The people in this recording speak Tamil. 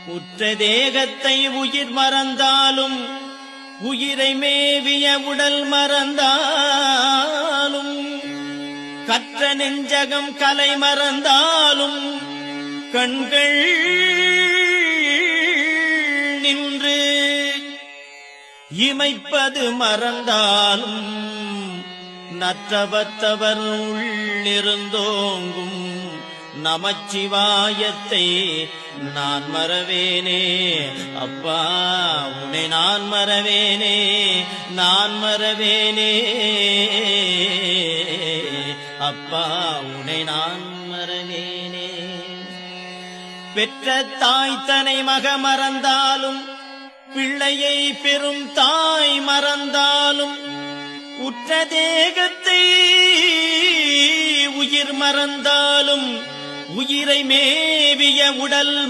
உற்ற தேகத்தை உயிர் மறந்தாலும் உயிரை மேவிய உடல் மறந்தாலும் கற்ற நெஞ்சகம் கலை மறந்தாலும் கண்கள் நின்று இமைப்பது மறந்தாலும் நற்றவத்தவர் உள்ளிருந்தோங்கும் நமச்சிவாயத்தை நான் மறவேனே. அப்பா உன்னை நான் மறவேனே, நான் மறவேனே. அப்பா உன்னை நான் மறவேனே. பெற்ற தாய் தனை மக மறந்தாலும் பிள்ளையை பெறும் தாய் மறந்தாலும் உற்ற தேகத்தை உயிர் மறந்தாலும் உயிரை மேவிய உடல்